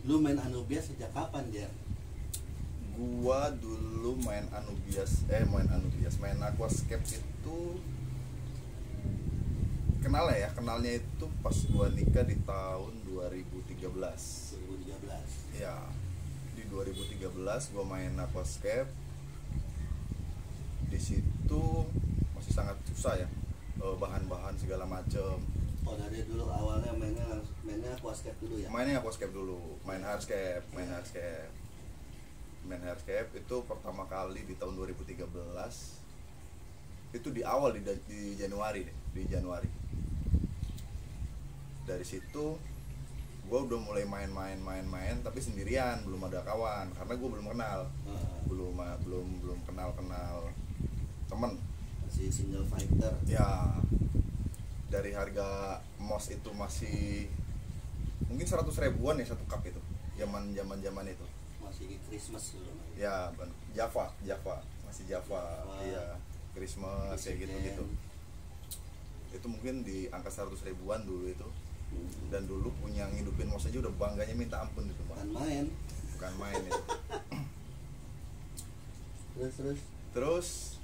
Lu main Anubias sejak kapan, Jer? Gua dulu main Aquascape itu kenalnya itu pas gua nikah di tahun 2013. 2013. Ya, di 2013 gua main Aquascape. Di situ masih sangat susah ya, bahan-bahan segala macem. Oh, dari dulu awalnya mainnya Aquascape dulu ya? Mainnya Aquascape dulu, main hardscape itu pertama kali di tahun 2013. Itu di awal di Januari deh, di Januari. Dari situ gue udah mulai main tapi sendirian, belum ada kawan karena gue belum kenal, belum kenal temen. Masih single fighter ya. Dari harga MOS itu masih mungkin 100 ribuan ya satu cup itu, zaman itu masih Christmas dulu ya. Java masih Java. Iya, Christmas kayak gitu itu mungkin di angka 100 ribuan dulu itu. Dan dulu punya ngidupin MOS aja udah bangganya minta ampun itu, Bang. Bukan main itu. Terus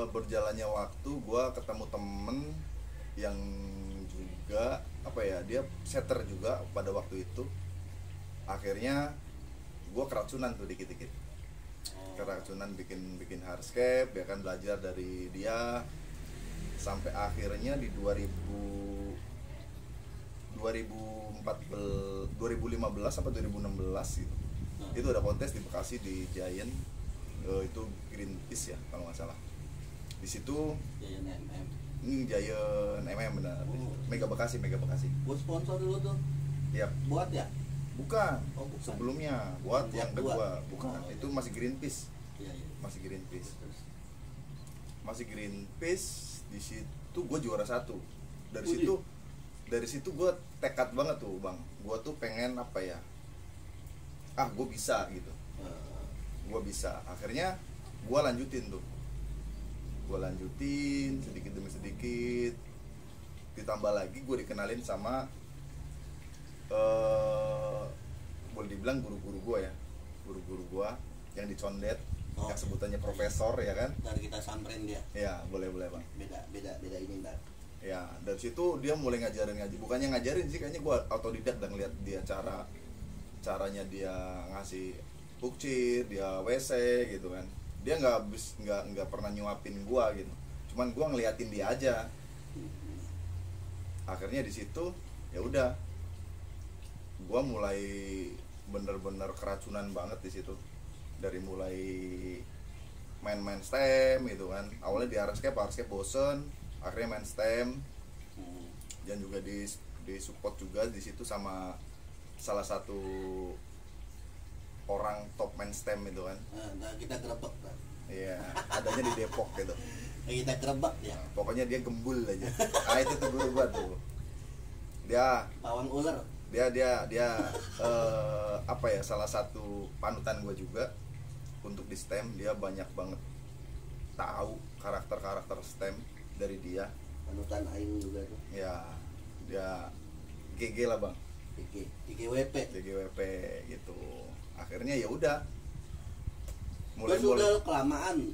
berjalannya waktu gua ketemu temen yang juga dia setter juga pada waktu itu. Akhirnya gue keracunan tuh dikit-dikit. Keracunan bikin hardscape ya kan, belajar dari dia sampai akhirnya di 2015 sampai 2016 gitu. Itu ada kontes di Bekasi di Giant, itu Greenpeace ya kalau nggak salah. Di situ Giant benar. Mega Bekasi. Buat sponsor dulu tuh. Yap. Buat ya? Bukan. Bukan. Sebelumnya buat yang kedua. Bukan. Itu masih Greenpeace. Iya. Masih Greenpeace. Di situ gue juara 1. Dari situ gue tekad banget tuh, Bang. Gue tuh pengen gue bisa gitu. Gue bisa. Akhirnya gue lanjutin sedikit demi sedikit. Ditambah lagi gue dikenalin sama boleh dibilang guru-guru gue yang dicondet, yang sebutannya profesor ya kan. Ntar kita samperin dia. Ya boleh Bang. Beda ini ntar. Ya dari situ dia mulai ngajarin, bukannya ngajarin sih, kayaknya gue autodidak dan ngeliat dia caranya dia ngasih ukcir, dia WC gitu kan. Dia nggak pernah nyuapin gua gitu, cuman gua ngeliatin dia aja. Akhirnya di situ ya udah, gua mulai bener-bener keracunan banget di situ. Dari mulai main stem gitu kan. Awalnya di hardscape bosen, akhirnya main stem. Dan juga di support juga di situ sama salah satu orang top main stem itu kan. Nah, kita gerebek kan. Iya, adanya di Depok gitu. Kita gerebek ya. Pokoknya dia gembul aja. Itu tuh guru gua tuh. Dia pawang ular. Dia salah satu panutan gua juga untuk di stem. Dia banyak banget tahu karakter stem dari dia. Panutan aing juga tuh. Ya, dia GG lah, Bang. GGWP gitu. Akhirnya ya udah mulai kelamaan.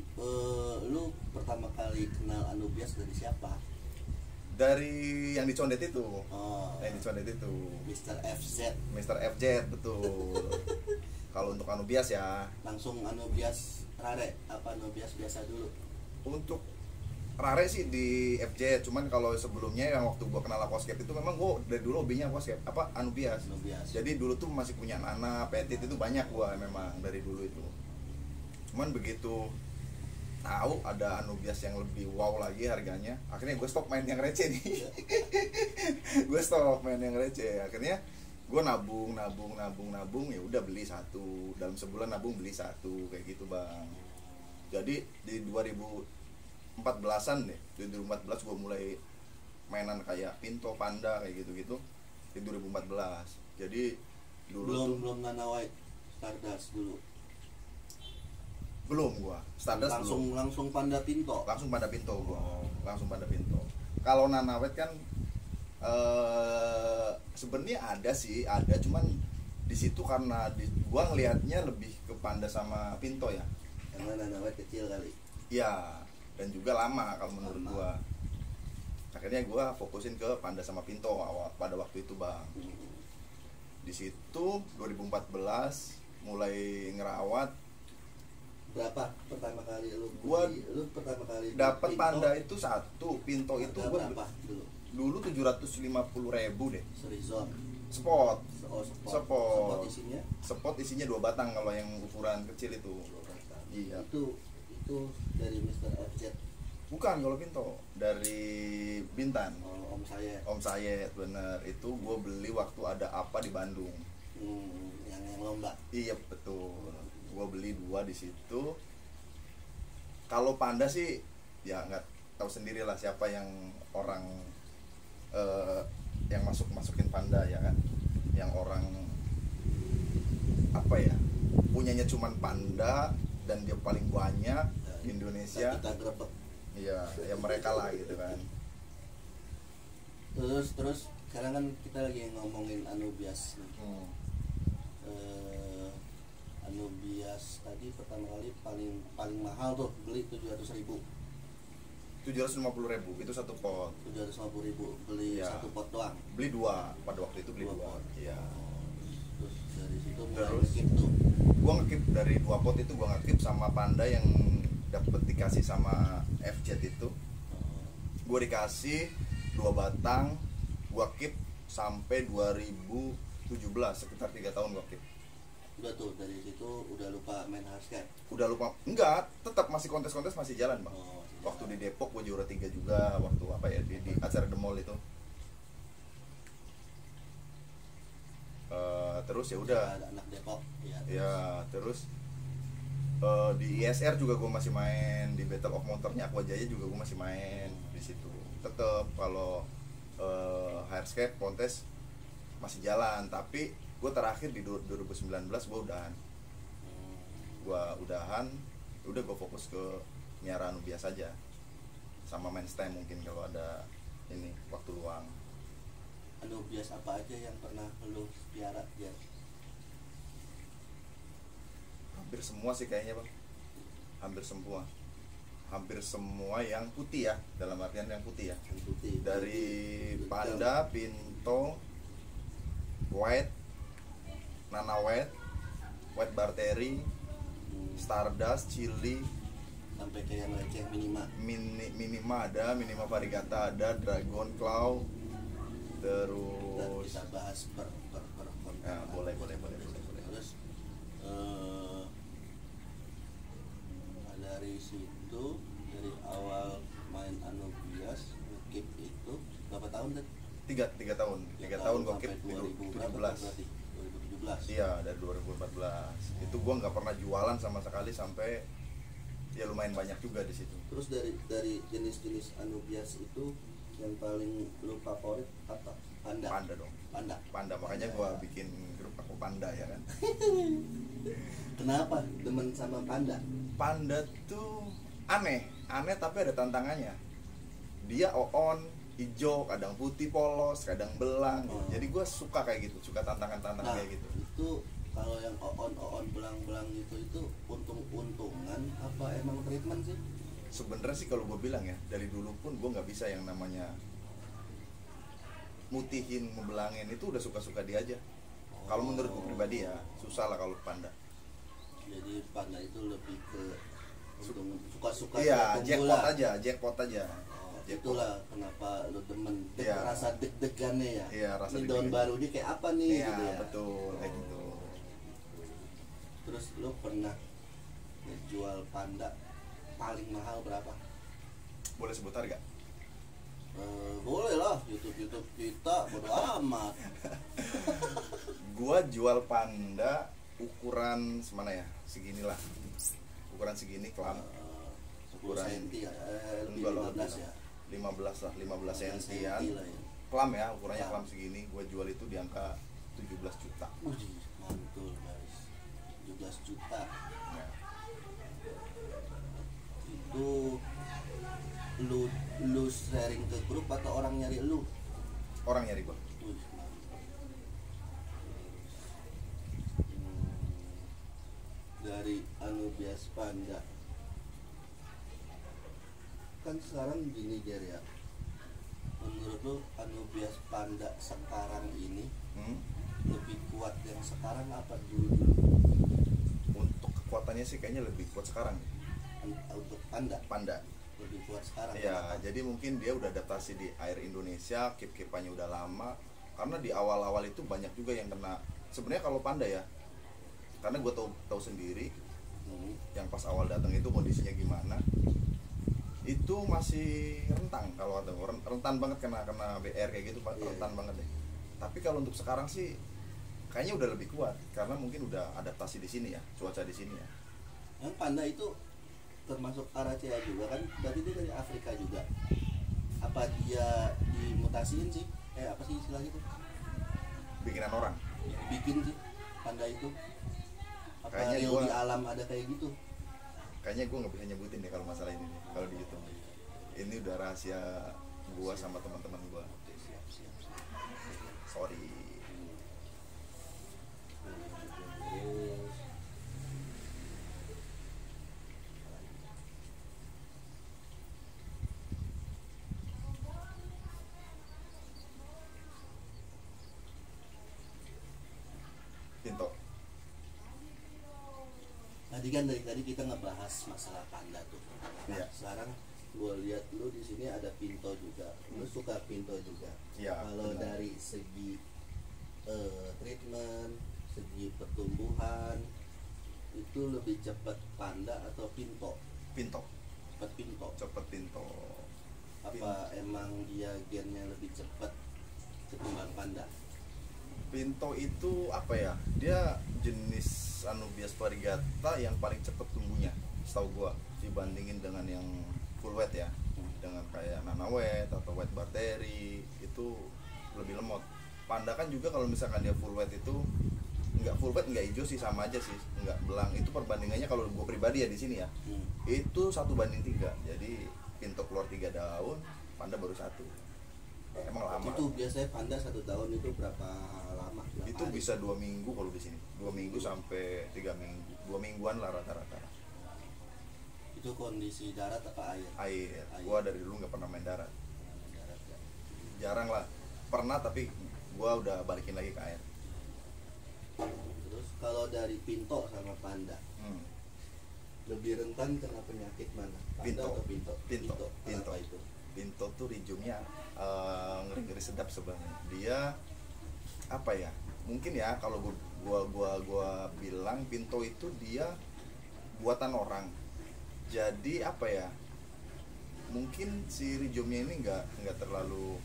Lu pertama kali kenal Anubias dari siapa? Dari yang dicondet itu. Mr. FZ betul. Kalau untuk Anubias ya langsung Anubias Rare apa Anubias biasa dulu? Untuk Rare sih di FJ, cuman kalau sebelumnya yang waktu gua kenal Aquascape itu memang gua dari dulu hobinya Aquascape Anubias. Jadi dulu tuh masih punya Nana, Petit itu banyak gua memang dari dulu itu. Cuman begitu tahu ada Anubias yang lebih wow lagi harganya, akhirnya gue stop main yang receh nih. Akhirnya gue nabung, ya udah beli satu, dalam sebulan nabung beli satu kayak gitu, Bang. Jadi di 2014-an deh, di 2014 gue mulai mainan kayak Pinto, Panda kayak gitu-gitu di 2014. Jadi dulu belum Nana White, Stardust dulu. Belum gua. Stardust langsung Panda Pinto. Langsung Panda Pinto gua. Langsung Panda Pinto. Kalau Nana White kan sebenarnya ada, cuman di situ karena gua ngelihatnya lebih ke panda sama pinto ya. Yang mana namanya kecil kali. Iya, dan juga lama kalau menurut gua. Akhirnya gua fokusin ke panda sama pinto pada waktu itu, Bang. Di situ 2014 mulai ngerawat. Berapa pertama kali lu pertama kali dapat panda itu satu, pinto itu gua berapa dulu 750.000 deh. Serizon. Spot. Spot isinya? Spot isinya 2 batang kalau yang ukuran kecil itu. 2 batang. Iya. Itu dari Mr. FZ. Bukan kalau pinto, dari Bintan. Om Sayed. Om Sayed, bener. Itu gue beli waktu ada apa di Bandung. Yang lomba. Iya betul. Gue beli 2 di situ. Kalau panda sih ya nggak tahu sendirilah siapa yang orang yang masukin panda ya kan, yang orang apa ya, punyanya cuman panda dan dia paling banyak di Indonesia. Kita grebek. Iya, ya mereka lah gitu kan. Terus sekarang kan kita lagi ngomongin Anubias nih. Anubias tadi pertama kali paling mahal tuh beli 750.000 itu satu pot. 750.000 beli ya. Satu pot doang. Beli 2 pada waktu itu, beli 2. Iya. Terus dari situ mulai Terus ngekip tuh. Gua ngekip dari 2 pot itu, gua ngekip sama panda yang dapat dikasih sama FZ itu. Gua dikasih 2 batang, gua keep sampai 2017, sekitar 3 tahun gua keep. Udah tuh dari situ udah lupa main hardscape. Udah lupa, enggak, tetap masih kontes-kontes masih jalan, Bang. Waktu di Depok gua juara 3 juga, waktu apa ya di acara The Mall itu. Terus ya udah. Ada anak Depok. Ya, terus di ISR juga gue masih main, di Battle of Motornya Aqua Jaya juga gue masih main di situ. Tetap kalau hardscape kontes masih jalan, tapi gue terakhir di 2019 gue udahan, udah gue fokus ke miara Anubias aja sama main stand mungkin kalau ada ini waktu luang. Anubias apa aja yang pernah lu piara ya? Hampir semua sih kayaknya, Bang. Hampir semua yang putih ya, dalam artian yang putih ya. Yang putih. Dari panda, pinto, white, nana white barteri, stardust, chili, sampai ke yang receh minima ada, minima varigata ada, dragon claw, terus dan kita bahas per ya, boleh. Terus dari situ, dari awal main Anubias ngekip itu berapa tahun deh? 3 tahun gua keep di 2017. 2017. Iya, dari 2014. Itu gua nggak pernah jualan sama sekali sampai ya lumayan banyak juga di situ. Terus dari jenis-jenis Anubias itu yang paling lu favorit apa? Panda dong. Panda, makanya gua bikin grup aku Panda ya kan. Kenapa demen sama panda? Panda tuh aneh tapi ada tantangannya. Dia on hijau, kadang putih polos, kadang belang. Jadi gue suka kayak gitu, suka tantangan kayak gitu. Itu kalau yang on belang gitu itu untung-untungan apa emang treatment sih? Sebenarnya sih kalau gue bilang ya, dari dulu pun gue nggak bisa yang namanya mutihin, ngebelangin, itu udah suka-suka dia aja. Kalau menurut gue pribadi ya, susah lah kalau panda. Jadi panda itu lebih ke suka-suka. Iya, jackpot aja. Itulah kenapa lu demen ya. Rasa deg-degannya ya. Iya, rasa ini daun baru dia kayak apa nih? Iya, gitu ya. betul, kayak gitu. Terus lu pernah jual panda paling mahal berapa? Boleh sebut harga? Boleh lah, YouTube kita bodo amat. Gua jual panda ukuran semana ya, seginilah, ukuran segini kelam, ukuran cm ya, 15 ya, 15 sentian ya. Kelam ya, ukurannya kelam segini. Gua jual itu di angka 17 juta. Mantul guys, 17 juta Ya. Itu lu sharing ke grup atau orang nyari lu? Orang nyari gua. bias panda. Kan sekarang di Nigeria, menurut lo bias panda sekarang ini lebih kuat yang sekarang apa dulu? Untuk kekuatannya sih kayaknya lebih kuat sekarang. Untuk panda lebih kuat sekarang. Ya, jadi mungkin dia udah adaptasi di air Indonesia, keep-keepannya udah lama. Karena di awal-awal itu banyak juga yang kena. Sebenarnya kalau panda ya, karena gue tahu sendiri, yang pas awal datang itu kondisinya gimana, itu masih rentang. Kalau ada orang rentan banget kena BR kayak gitu, rentan banget deh. Tapi kalau untuk sekarang sih kayaknya udah lebih kuat karena mungkin udah adaptasi di sini ya, cuaca di sini ya. Yang panda itu termasuk Aracea juga kan, berarti dia dari Afrika juga. Apa dia dimutasiin sih? Apa sih istilahnya itu? Bikinan orang. Bikin sih panda itu. Apa Kayaknya real di alam ada kayak gitu? Kayaknya gue nggak bisa nyebutin deh kalau masalah ini nih, kalau di YouTube. Ini udah rahasia gue sama teman-teman gue. Siap. Sorry. Pinto. Tadi kan dari tadi kita ngebahas masalah panda tuh. Nah, Iya. sekarang gue lihat lu di sini ada pinto juga. Lu suka pinto juga. Iya, Kalau benar. dari segi treatment, segi pertumbuhan, itu lebih cepat panda atau pinto? Pinto. Cepat pinto. Cepet pinto. Apa emang dia gennya lebih cepat ketimbang panda? Pinto itu apa ya? Dia jenis Anubias variegata yang paling cepet tumbuhnya, setahu gua, dibandingin dengan yang full wet ya. Dengan kayak Nana wet atau wet bakteri itu lebih lemot. Panda kan juga kalau misalkan dia full wet itu nggak full wet nggak hijau sih, sama aja sih, nggak belang. Itu perbandingannya kalau gua pribadi ya di sini ya, itu 1:3. Jadi pinto keluar 3 daun, panda baru 1. Emang lama. Itu biasanya panda 1 tahun itu berapa lama? Berapa Itu hari? bisa 2 minggu kalau di sini, 2 minggu sampai 3 minggu, 2 mingguan lah rata-rata. Itu kondisi darat apa air? Air. Gua dari dulu nggak pernah main darat, Darat ya. jarang lah. Pernah tapi gua udah balikin lagi ke air. Terus kalau dari pinto sama panda, lebih rentan kena penyakit mana? Panda Pinto. atau pinto? Pinto. Kenapa itu? Pinto tuh rijumnya ngeri-ngeri sedap sebenarnya. Dia apa ya? Mungkin ya kalau gua bilang pinto itu dia buatan orang. Jadi apa ya? Mungkin si rijumnya ini nggak terlalu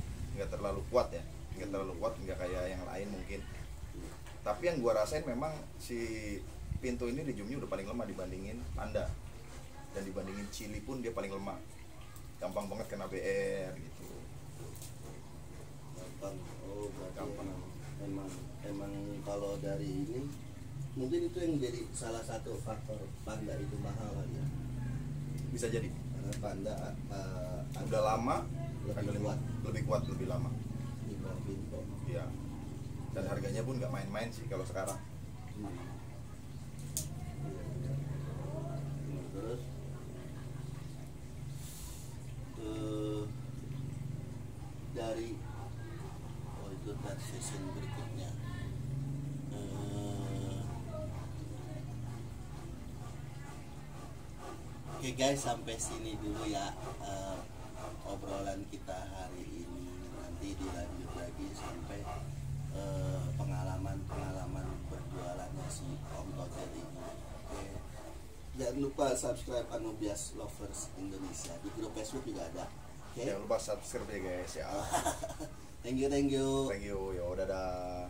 kuat ya. Nggak terlalu kuat, nggak kayak yang lain mungkin. Tapi yang gua rasain memang si pinto ini rijumnya udah paling lemah dibandingin panda. Dan dibandingin cili pun dia paling lemah. Gampang banget kena BR gitu. Gampang. Oh, berarti Gampang. emang kalau dari ini mungkin itu yang jadi salah satu faktor panda itu mahal kali ya. Bisa jadi. Karena panda Udah lama, lebih lebih kuat, lebih lama. dibanding pinto. Iya. Dan harganya pun nggak main-main sih kalau sekarang. Terus dari itu third session berikutnya, oke guys, sampai sini dulu ya obrolan kita hari ini. Nanti dilanjut lagi sampai pengalaman berjualannya si Om Tojer ini. Oke. Jangan lupa subscribe Anubias Lovers Indonesia, di grup Facebook juga ada. Oke. Jangan lupa subscribe ya guys ya. Thank you. Thank you, yo dadah.